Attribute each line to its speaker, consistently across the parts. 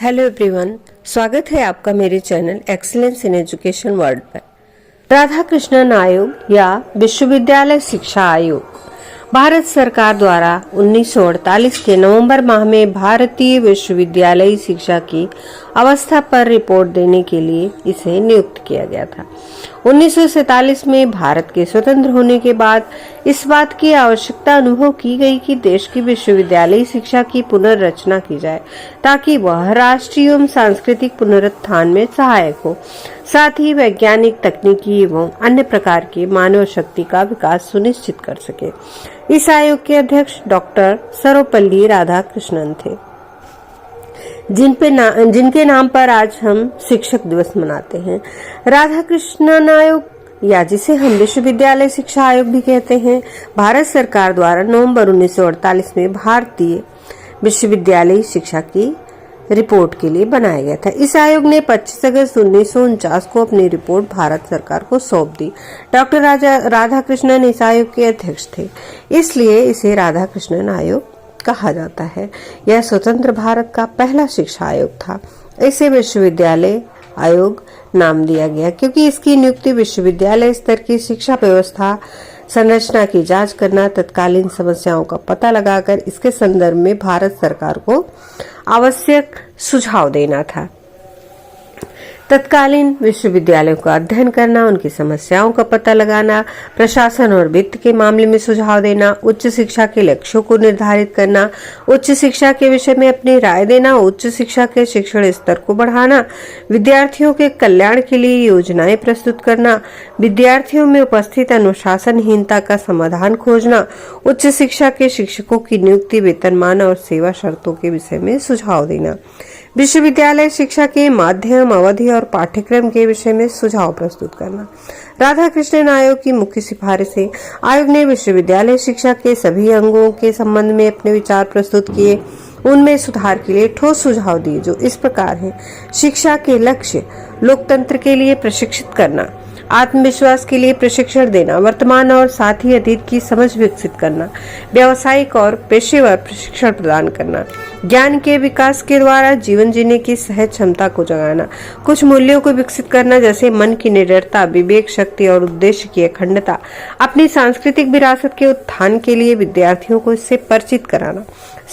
Speaker 1: Hello everyone, स्वागत है आपका मेरे channel excellence in education world पर। राधा कृष्णन आयोग या विश्वविद्यालय शिक्षा आयोग भारत सरकार द्वारा 1948 के नवंबर माह में भारतीय विश्वविद्यालयी शिक्षा की अवस्था पर रिपोर्ट देने के लिए इसे नियुक्त किया गया था। 1947 में भारत के स्वतंत्र होने के बाद इस बात की आवश्यकता अनुभव की गई कि देश की विश्वविद्यालयी शिक्षा की पुनर्रचना की जाए ताकि वह राष्ट्रीय एवं सांस्कृतिक पुनरुत्थान में सहायक हो, साथ ही वैज्ञानिक, तकनीकी एवं अन्य प्रकार की मानव शक्ति का विकास सुनिश्चित कर सके। इस आयोग के अध्यक्ष डॉक्टर सर्वपल्ली राधाकृष्णन थे, जिनके नाम पर आज हम शिक्षक दिवस मनाते हैं। राधाकृष्णन आयोग या जिसे हम विश्वविद्यालय शिक्षा आयोग भी कहते हैं, भारत सरकार द्वारा नवंबर 1948 में भारतीय विश्वविद्यालय शिक्षा की रिपोर्ट के लिए बनाया गया था। इस आयोग ने 25 अगस्त 1949 को अपनी रिपोर्ट भारत सरकार को सौंप दी। डॉक्टर राधाकृष्णन इस आयोग के अध्यक्ष थे, इसलिए इसे राधाकृष्णन आयोग कहा जाता है। यह स्वतंत्र भारत का पहला शिक्षा आयोग था। इसे विश्वविद्यालय आयोग नाम दिया गया क्योंकि इसकी नियुक्ति विश्वविद्यालय स्तर की शिक्षा व्यवस्था संरचना की जांच करना, तत्कालीन समस्याओं का पता लगाकर इसके संदर्भ में भारत सरकार को आवश्यक सुझाव देना था। तत्कालीन विश्वविद्यालयों का अध्ययन करना, उनकी समस्याओं का पता लगाना, प्रशासन और वित्त के मामले में सुझाव देना, उच्च शिक्षा के लक्ष्यों को निर्धारित करना, उच्च शिक्षा के विषय में अपनी राय देना, उच्च शिक्षा के शिक्षण स्तर को बढ़ाना, विद्यार्थियों के कल्याण के लिए योजनाएं प्रस्तुत करना, विद्यार्थियों में उपस्थित अनुशासनहीनता का समाधान खोजना, उच्च शिक्षा के शिक्षकों की नियुक्ति, वेतनमान और सेवा शर्तों के विषय में सुझाव देना, विश्वविद्यालय शिक्षा के माध्यम, अवधि और पाठ्यक्रम के विषय में सुझाव प्रस्तुत करना। राधाकृष्णन आयोग की मुख्य सिफारिशें: आयोग ने विश्वविद्यालय शिक्षा के सभी अंगों के संबंध में अपने विचार प्रस्तुत किए, उनमें सुधार के लिए ठोस सुझाव दिए जो इस प्रकार हैं: शिक्षा के लक्ष्य, लोकतंत्र के लिए प्रशिक्षित करना, आत्मविश्वास के लिए प्रशिक्षण देना, वर्तमान और साथ ही अतीत की समझ विकसित करना, व्यावसायिक और पेशेवर प्रशिक्षण प्रदान करना, ज्ञान के विकास के द्वारा जीवन जीने की सहज क्षमता को जगाना, कुछ मूल्यों को विकसित करना जैसे मन की निडरता, विवेक शक्ति और उद्देश्य की अखंडता, अपनी सांस्कृतिक विरासत के उत्थान के लिए विद्यार्थियों को इससे परिचित कराना।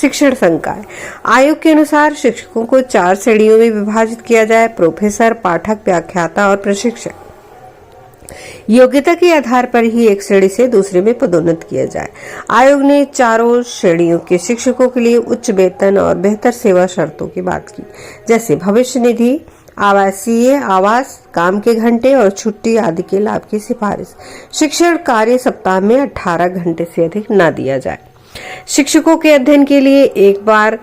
Speaker 1: शिक्षण संकाय: आयोग के अनुसार शिक्षकों को 4 श्रेणियों में विभाजित किया जाए: प्रोफेसर, पाठक, व्याख्याता और प्रशिक्षक। योग्यता के आधार पर ही एक श्रेणी से दूसरे में पदोन्नत किया जाए। आयोग ने चारों श्रेणियों के शिक्षकों के लिए उच्च वेतन और बेहतर सेवा शर्तों की बात की, जैसे भविष्य निधि, आवासीय आवास, काम के घंटे और छुट्टी आदि के लाभ की सिफारिश। शिक्षण कार्य सप्ताह में 18 घंटे से अधिक न दिया जाए। शिक्षकों के अध्ययन के लिए एक बार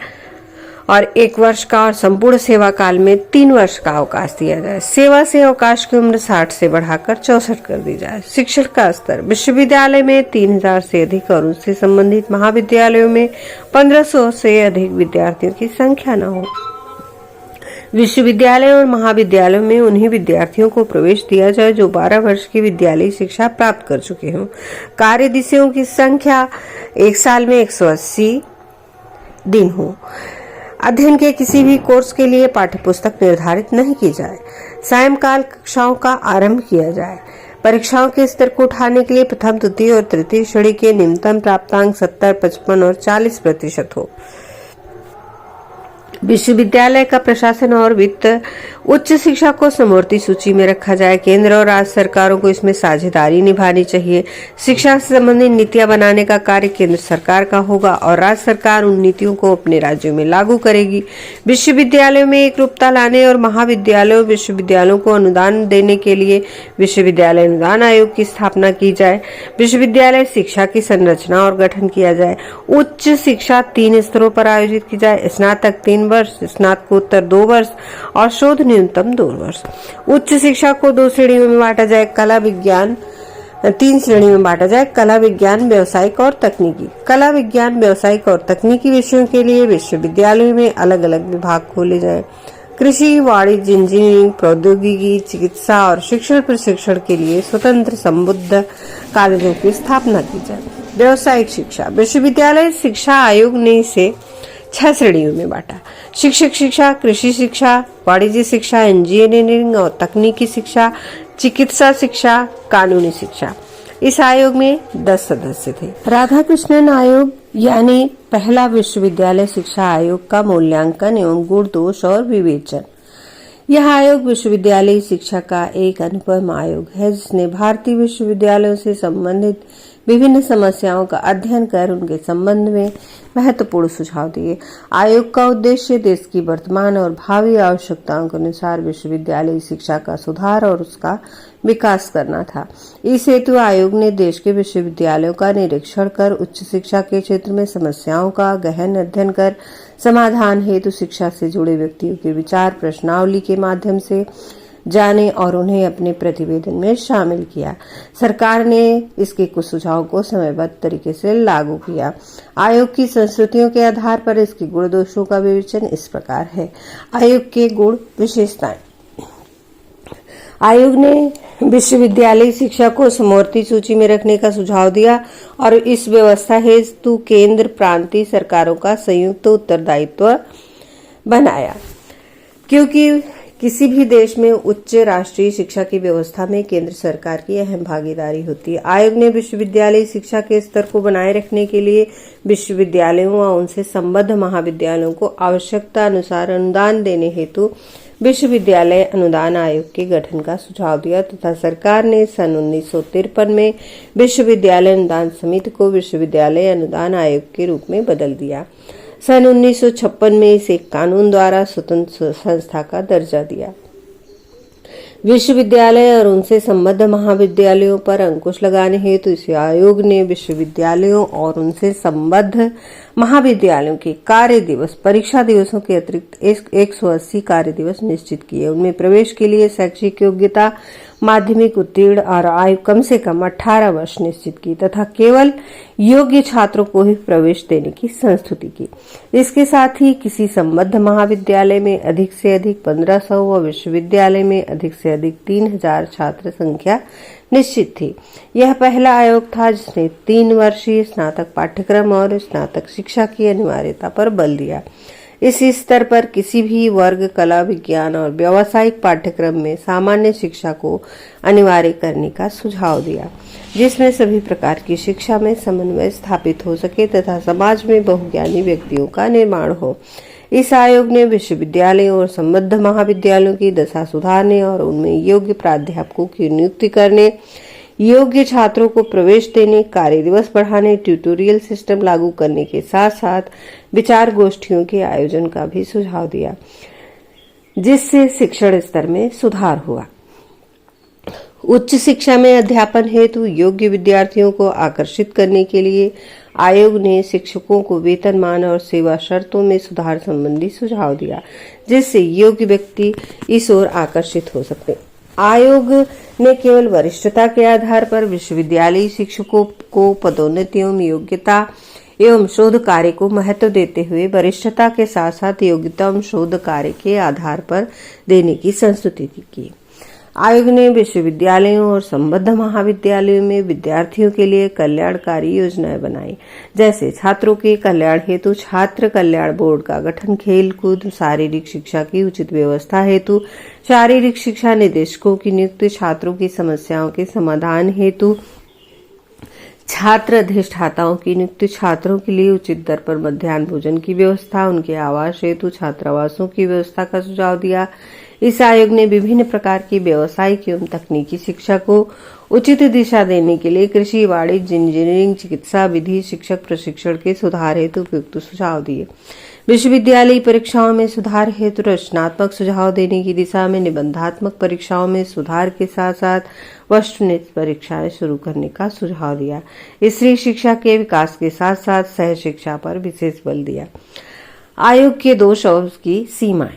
Speaker 1: और 1 वर्ष का और संपूर्ण सेवा काल में 3 वर्ष का अवकाश दिया जाए। सेवा से अवकाश की उम्र 60 से बढ़ाकर 64 कर दी जाए। शिक्षण का स्तर: विश्वविद्यालय में 3000 से अधिक और उससे संबंधित महाविद्यालयों में 1500 से अधिक विद्यार्थियों की संख्या न हो। विश्वविद्यालय और महाविद्यालयों में उन्हीं विद्यार्थियों को प्रवेश दिया जाए जो 12 वर्ष की विद्यालयी शिक्षा प्राप्त कर चुके हों। कार्य दिवसों की संख्या 1 साल में 180 दिन हो। अध्ययन के किसी भी कोर्स के लिए पाठ्यपुस्तक निर्धारित नहीं की जाए। सायंकाल कक्षाओं का आरंभ किया जाए। परीक्षाओं के स्तर को उठाने के लिए प्रथम, द्वितीय और तृतीय श्रेणी के न्यूनतम प्राप्तांक 70, 55 और 40% हो। विश्वविद्यालय का प्रशासन और वित्त उच्च शिक्षा को समवर्ती सूची में रखा जाए। केंद्र और राज्य सरकारों को इसमें साझेदारी निभानी चाहिए। शिक्षा से संबंधित नीतियां बनाने का कार्य केंद्र सरकार का होगा और राज्य सरकार उन नीतियों को अपने राज्यों में लागू करेगी। विश्वविद्यालयों में एकरूपता लाने और महाविद्यालयों और विश्वविद्यालयों को अनुदान देने के लिए विश्वविद्यालय अनुदान आयोग की स्थापना की जाए। विश्वविद्यालय शिक्षा की संरचना और गठन किया जाए। उच्च शिक्षा 3 स्तरों पर आयोजित की जाए: स्नातक 3 वर्ष, स्नातकोत्तर 2 वर्ष और शोध न्यूनतम 2 वर्ष। उच्च शिक्षा को 2 श्रेणियों में बांटा जाए: कला विज्ञान 3 श्रेणियों में बांटा जाए: कला विज्ञान, व्यावसायिक और तकनीकी। कला विज्ञान, व्यावसायिक और तकनीकी विषयों के लिए विश्वविद्यालयों में अलग अलग विभाग खोले जाएं। कृषि, वाणिज्य, इंजीनियरिंग, प्रौद्योगिकी, चिकित्सा और शिक्षण प्रशिक्षण के लिए स्वतंत्र संबद्ध कॉलेजों की स्थापना की जाए। व्यावसायिक शिक्षा: विश्वविद्यालय शिक्षा आयोग ने इसे 6 श्रेणियों में बांटा। शिक्षक शिक्षा, कृषि शिक्षा, वाणिज्य शिक्षा, इंजीनियरिंग और तकनीकी शिक्षा, चिकित्सा शिक्षा, कानूनी शिक्षा। इस आयोग में 10 सदस्य थे। राधाकृष्णन आयोग यानी पहला विश्वविद्यालय शिक्षा आयोग का मूल्यांकन एवं गुण दोष और विवेचन। यह आयोग विश्वविद्यालय शिक्षा का एक अनुपम आयोग है, जिसने भारतीय विश्वविद्यालयों से संबंधित विभिन्न समस्याओं का अध्ययन कर उनके संबंध में महत्वपूर्ण सुझाव दिए। आयोग का उद्देश्य देश की वर्तमान और भावी आवश्यकताओं के अनुसार विश्वविद्यालय शिक्षा का सुधार और उसका विकास करना था। इस हेतु आयोग ने देश के विश्वविद्यालयों का निरीक्षण कर उच्च शिक्षा के क्षेत्र में समस्याओं का गहन अध्ययन कर समाधान हेतु शिक्षा से जुड़े व्यक्तियों के विचार प्रश्नावली के माध्यम से जाने और उन्हें अपने प्रतिवेदन में शामिल किया। सरकार ने इसके कुछ सुझावों को समयबद्ध तरीके से लागू किया। आयोग की संस्तुतियों के आधार पर इसके गुण दोषों का विवेचन इस प्रकार है। आयोग के गुण विशेषताएं। आयोग ने विश्वविद्यालय शिक्षा को समवर्ती सूची में रखने का सुझाव दिया और इस व्यवस्था हेतु केंद्र प्रांतीय सरकारों का संयुक्त उत्तरदायित्व बनाया, क्योंकि किसी भी देश में उच्च राष्ट्रीय शिक्षा की व्यवस्था में केंद्र सरकार की अहम भागीदारी होती है। आयोग ने विश्वविद्यालय शिक्षा के स्तर को बनाए रखने के लिए विश्वविद्यालयों व उनसे संबद्ध महाविद्यालयों को आवश्यकता अनुसार अनुदान देने हेतु विश्वविद्यालय अनुदान आयोग के गठन का सुझाव दिया तथा सरकार ने सन 1953 में विश्वविद्यालय अनुदान समिति को विश्वविद्यालय अनुदान आयोग के रूप में बदल दिया। सन 1956 में इसे कानून द्वारा स्वतंत्र संस्था का दर्जा दिया। विश्वविद्यालय और उनसे संबद्ध महाविद्यालयों पर अंकुश लगाने हेतु इस आयोग ने विश्वविद्यालयों और उनसे संबद्ध महाविद्यालयों के कार्य दिवस, परीक्षा दिवसों के अतिरिक्त 180 कार्य दिवस निश्चित किए। उनमें प्रवेश के लिए शैक्षिक योग्यता, माध्यमिक उत्तीर्ण और आयु कम से कम 18 वर्ष निश्चित की तथा केवल योग्य छात्रों को ही प्रवेश देने की संस्तुति की। इसके साथ ही किसी संबद्ध महाविद्यालय में अधिक से अधिक 1500 व विश्वविद्यालय में अधिक से अधिक 3000 छात्र संख्या निश्चित थी। यह पहला आयोग था जिसने 3 वर्षीय स्नातक पाठ्यक्रम और स्नातक शिक्षा की अनिवार्यता पर बल दिया। इस स्तर पर किसी भी वर्ग कला, विज्ञान और व्यावसायिक पाठ्यक्रम में सामान्य शिक्षा को अनिवार्य करने का सुझाव दिया, जिसमें सभी प्रकार की शिक्षा में समन्वय स्थापित हो सके तथा समाज में बहुज्ञानी व्यक्तियों का निर्माण हो। इस आयोग ने विश्वविद्यालयों और संबद्ध महाविद्यालयों की दशा सुधारने और उनमें योग्य प्राध्यापकों की नियुक्ति करने, योग्य छात्रों को प्रवेश देने, कार्य दिवस बढ़ाने, ट्यूटोरियल सिस्टम लागू करने के साथ साथ विचार गोष्ठियों के आयोजन का भी सुझाव दिया, जिससे शिक्षण स्तर में सुधार हुआ। उच्च शिक्षा में अध्यापन हेतु योग्य विद्यार्थियों को आकर्षित करने के लिए आयोग ने शिक्षकों को वेतनमान और सेवा शर्तों में सुधार संबंधी सुझाव दिया, जिससे योग्य व्यक्ति इस ओर आकर्षित हो सकते। आयोग ने केवल वरिष्ठता के आधार पर विश्वविद्यालय शिक्षकों को पदोन्नति एवं योग्यता एवं शोध कार्य को महत्व देते हुए वरिष्ठता के साथ साथ योग्यता एवं शोध कार्य के आधार पर देने की संस्तुति की। आयोग ने विश्वविद्यालयों और संबद्ध महाविद्यालयों में विद्यार्थियों के लिए कल्याणकारी योजनाएं बनाई, जैसे छात्रों के कल्याण हेतु छात्र कल्याण बोर्ड का गठन, खेल कूद, शारीरिक शिक्षा की उचित व्यवस्था हेतु शारीरिक शिक्षा निदेशकों की नियुक्ति, छात्रों की समस्याओं के समाधान हेतु छात्र अधिष्ठाताओं की नियुक्ति, छात्रों के लिए उचित दर पर मध्याह्न भोजन की व्यवस्था, उनके आवास हेतु छात्रावासों की व्यवस्था का सुझाव दिया। इस आयोग ने विभिन्न प्रकार की व्यावसायिक एवं तकनीकी शिक्षा को उचित दिशा देने के लिए कृषि, वाणिज्य, इंजीनियरिंग, चिकित्सा, विधि, शिक्षक प्रशिक्षण के सुधार हेतु उपयुक्त सुझाव दिए। विश्वविद्यालय परीक्षाओं में सुधार हेतु रचनात्मक सुझाव देने की दिशा में निबंधात्मक परीक्षाओं में सुधार के साथ साथ वस्तुनिष्ठ परीक्षाएं शुरू करने का सुझाव दिया। स्त्री शिक्षा के विकास के साथ साथ सह शिक्षा पर विशेष बल दिया। आयोग के दोष और उसकी सीमाएं।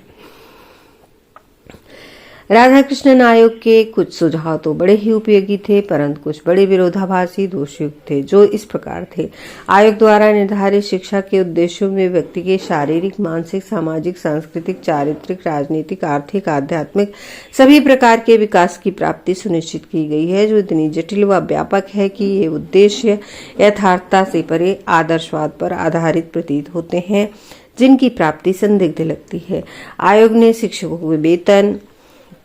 Speaker 1: राधाकृष्णन आयोग के कुछ सुझाव तो बड़े ही उपयोगी थे, परंतु कुछ बड़े विरोधाभासी दोषयुक्त थे, जो इस प्रकार थे। आयोग द्वारा निर्धारित शिक्षा के उद्देश्यों में व्यक्ति के शारीरिक, मानसिक, सामाजिक, सांस्कृतिक, चारित्रिक, राजनीतिक, आर्थिक, आध्यात्मिक सभी प्रकार के विकास की प्राप्ति सुनिश्चित की गई है, जो इतनी जटिल व व्यापक है कि ये उद्देश्य यथार्थता से परे आदर्शवाद पर आधारित प्रतीत होते हैं। जिनकी प्राप्ति संदिग्ध लगती है। आयोग ने शिक्षकों के वेतन,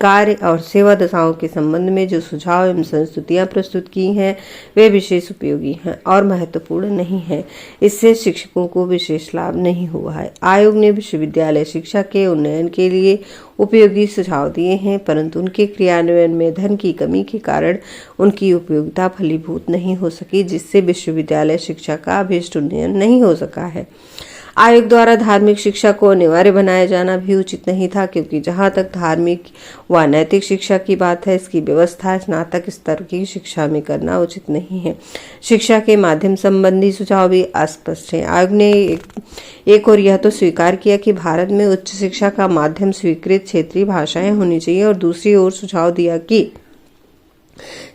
Speaker 1: कार्य और सेवा दशाओं के संबंध में जो सुझाव एवं संस्तुतियां प्रस्तुत की हैं वे विशेष उपयोगी हैं और महत्वपूर्ण नहीं हैं। इससे शिक्षकों को विशेष लाभ नहीं हुआ है। आयोग ने विश्वविद्यालय शिक्षा के उन्नयन के लिए उपयोगी सुझाव दिए हैं, परंतु उनके क्रियान्वयन में धन की कमी के कारण उनकी उपयोगिता फलीभूत नहीं हो सकी, जिससे विश्वविद्यालय शिक्षा का अभीष्ट उन्नयन नहीं हो सका है। आयोग द्वारा धार्मिक शिक्षा को अनिवार्य बनाया जाना भी उचित नहीं था, क्योंकि जहां तक धार्मिक व नैतिक शिक्षा की बात है, इसकी व्यवस्था स्नातक स्तर की शिक्षा में करना उचित नहीं है। शिक्षा के माध्यम संबंधी सुझाव भी अस्पष्ट हैं। आयोग ने एक और यह तो स्वीकार किया कि भारत में उच्च शिक्षा का माध्यम स्वीकृत क्षेत्रीय भाषाएं होनी चाहिए, और दूसरी ओर सुझाव दिया कि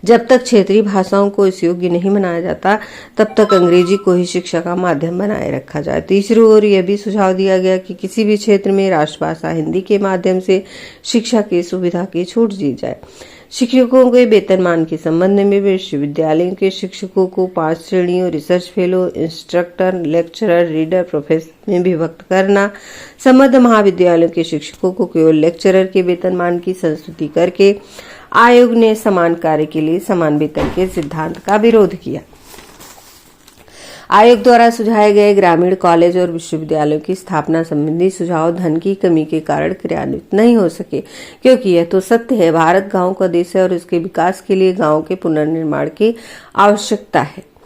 Speaker 1: जब तक क्षेत्रीय भाषाओं को इस योग्य नहीं बनाया जाता, तब तक अंग्रेजी को ही शिक्षा का माध्यम बनाए रखा जाए। तीसरी ओर यह भी सुझाव दिया गया कि किसी भी क्षेत्र में राष्ट्रभाषा हिंदी के माध्यम से शिक्षा की सुविधा की छूट दी जाए। शिक्षकों के वेतनमान के संबंध में विश्वविद्यालयों के शिक्षकों को 5 श्रेणियों research fellow, instructor, lecturer, reader, professor में विभक्त करना, संबद्ध महाविद्यालयों के शिक्षकों को केवल लेक्चरर के वेतनमान की संस्तुति करके आयोग ने समान कार्य के लिए समान वेतन के सिद्धांत का विरोध किया। आयोग द्वारा सुझाए गए ग्रामीण कॉलेज और विश्वविद्यालयों की स्थापना संबंधी सुझाव धन की कमी के कारण क्रियान्वित नहीं हो सके, क्योंकि यह तो सत्य है, भारत गांव का देश है और इसके विकास के लिए गांव के पुनर्निर्माण की आवश्यकता है।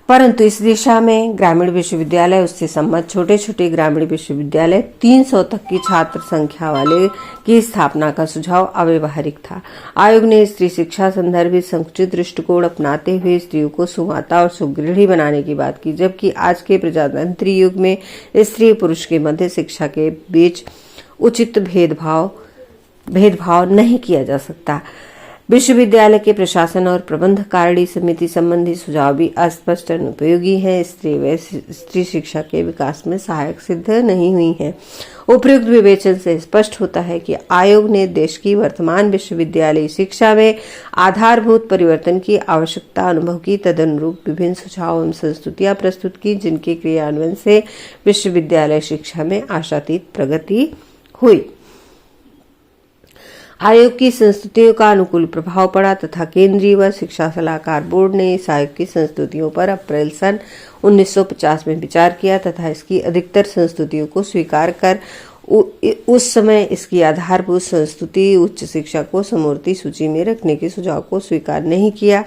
Speaker 1: परंतु इस दिशा में ग्रामीण विश्वविद्यालय, उससे संबद्ध छोटे छोटे ग्रामीण विश्वविद्यालय 300 तक की छात्र संख्या वाले की स्थापना का सुझाव अव्यावहारिक था। आयोग ने स्त्री शिक्षा संदर्भित संकुचित दृष्टिकोण अपनाते हुए स्त्रियों को सुमाता और सुगृहिणी बनाने की बात की, जबकि आज के प्रजातंत्री युग में स्त्री पुरुष के मध्य शिक्षा के बीच उचित भेदभाव नहीं किया जा सकता। विश्वविद्यालय के प्रशासन और प्रबंध कारिणी समिति संबंधी सुझाव भी अस्पष्ट और अनुपयोगी हैं, स्त्री शिक्षा के विकास में सहायक सिद्ध नहीं हुई हैं। उपयुक्त विवेचन से स्पष्ट होता है कि आयोग ने देश की वर्तमान विश्वविद्यालय शिक्षा में आधारभूत परिवर्तन की आवश्यकता अनुभव की, तदनुरूप विभिन्न सुझाव एवं संस्तुतियां प्रस्तुत की, जिनके क्रियान्वयन से विश्वविद्यालय शिक्षा में आशातीत प्रगति हुई। आयोग की संस्तुतियों का अनुकूल प्रभाव पड़ा तथा केंद्रीय व शिक्षा सलाहकार बोर्ड ने इस आयोग की संस्तुतियों पर अप्रैल सन 1950 में विचार किया तथा इसकी अधिकतर संस्तुतियों को स्वीकार कर उस समय इसकी आधारभूत संस्तुति उच्च शिक्षा को समवर्ती सूची में रखने के सुझाव को स्वीकार नहीं किया।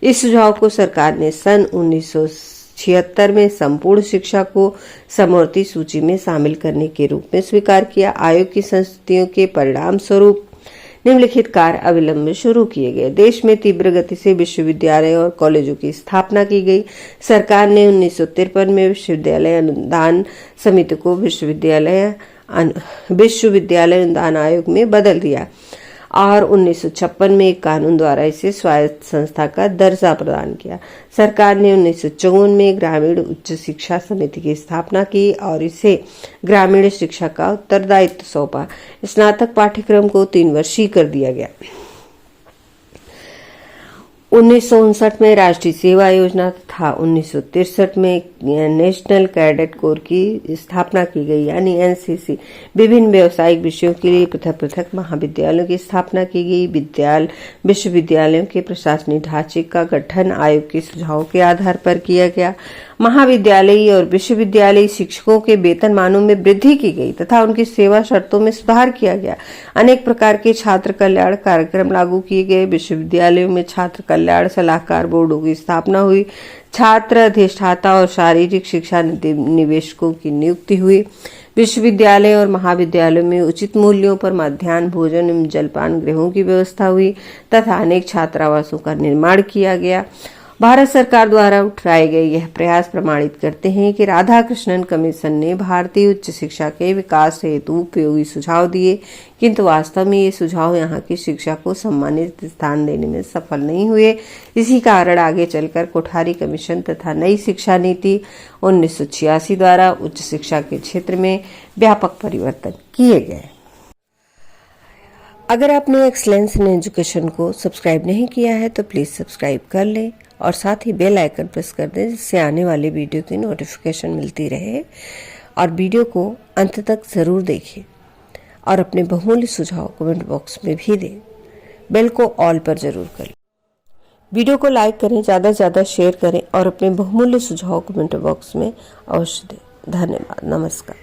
Speaker 1: इस सुझाव को सरकार ने सन 1976 में संपूर्ण शिक्षा को समवर्ती सूची में शामिल करने के रूप में स्वीकार किया। आयोग की संस्तुतियों के परिणाम स्वरूप निम्नलिखित कार्य अविलंब शुरू किए गए। देश में तीव्र गति से विश्वविद्यालय और कॉलेजों की स्थापना की गई। सरकार ने 1953 में विश्वविद्यालय अनुदान समिति को विश्वविद्यालय अनुदान आयोग में बदल दिया और 1956 में एक कानून द्वारा इसे स्वायत्त संस्था का दर्जा प्रदान किया। सरकार ने 1954 में ग्रामीण उच्च शिक्षा समिति की स्थापना की और इसे ग्रामीण शिक्षा का उत्तरदायित्व सौंपा। स्नातक पाठ्यक्रम को 3 वर्षीय कर दिया गया। 1959 में राष्ट्रीय सेवा योजना तथा 1963 में नेशनल कैडेट कोर की स्थापना की गई, यानी एनसीसी। विभिन्न व्यावसायिक विषयों के लिए पृथक पृथक महाविद्यालयों की स्थापना की गई। विश्वविद्यालयों के प्रशासनिक ढांचे का गठन आयोग के सुझावों के आधार पर किया गया। महाविद्यालयी और विश्वविद्यालयी शिक्षकों के वेतनमानों में वृद्धि की गई तथा उनकी सेवा शर्तों में सुधार किया गया। अनेक प्रकार के छात्र कल्याण कार्यक्रम लागू किए गए। विश्वविद्यालयों में छात्र कल्याण सलाहकार बोर्डों की स्थापना हुई। छात्र अधिष्ठाता और शारीरिक शिक्षा निवेशकों की नियुक्ति हुई। विश्वविद्यालय और महाविद्यालयों में उचित मूल्यों पर मध्याह्न भोजन एवं जलपान गृहों की व्यवस्था हुई तथा अनेक छात्रावासों का निर्माण किया गया। भारत सरकार द्वारा उठाए गए यह प्रयास प्रमाणित करते हैं कि राधाकृष्णन कमीशन ने भारतीय उच्च शिक्षा के विकास हेतु उपयोगी सुझाव दिए, किंतु वास्तव में ये सुझाव यहाँ की शिक्षा को सम्मानित स्थान देने में सफल नहीं हुए। इसी कारण आगे चलकर कोठारी कमीशन तथा नई शिक्षा नीति 1986 द्वारा उच्च शिक्षा के क्षेत्र में व्यापक परिवर्तन किए गए। अगर आपने एक्सीलेंस इन एजुकेशन को सब्सक्राइब नहीं किया है तो प्लीज सब्सक्राइब कर लें और साथ ही बेल आइकन प्रेस कर दें, जिससे आने वाले वीडियो की नोटिफिकेशन मिलती रहे। और वीडियो को अंत तक ज़रूर देखें और अपने बहुमूल्य सुझाव कमेंट बॉक्स में भी दें। बेल को ऑल पर जरूर करें। वीडियो को लाइक करें, ज़्यादा से ज़्यादा शेयर करें और अपने बहुमूल्य सुझाव कमेंट बॉक्स में अवश्य दें। धन्यवाद। नमस्कार।